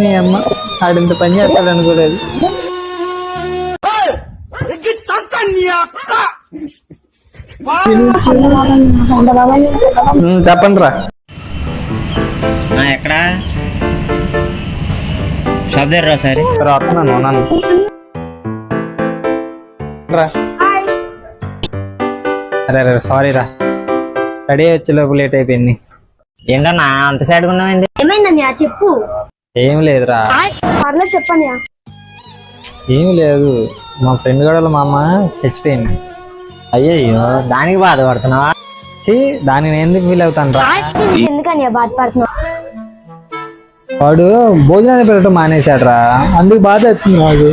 నీ అమ్మ ఆడింత పని చేస్తాడు అనుకోలేదు. చెప్పండి రా. ఎక్కడా షాప్ దగ్గర సరే వస్తున్నాను నన్ను రా. అరే రే సారీ రా, రెడీ వచ్చే లోపు లేట్ అయిపోయింది. ఏంటన్నా అంత సైడ్ ఉన్నావండి? ఏమైందన్నయ్య చెప్పు. ఏం లేదురా. పర్లేదు చెప్పన్నయ్య. ఏం లేదు, మా ఫ్రెండ్ కూడా మా అమ్మ చచ్చిపోయింది. అయ్యయ్యో దానికి బాధపడుతున్నావా? దానికి నేను ఎందుకు ఫీల్ అవుతాను రా. ఎందుకన్నయ్య బాధపడుతున్నావు? వాడు భోజనాన్ని పెట్టడం మానేశాడు రా, అందుకు బాధ అవుతుంది నాకు.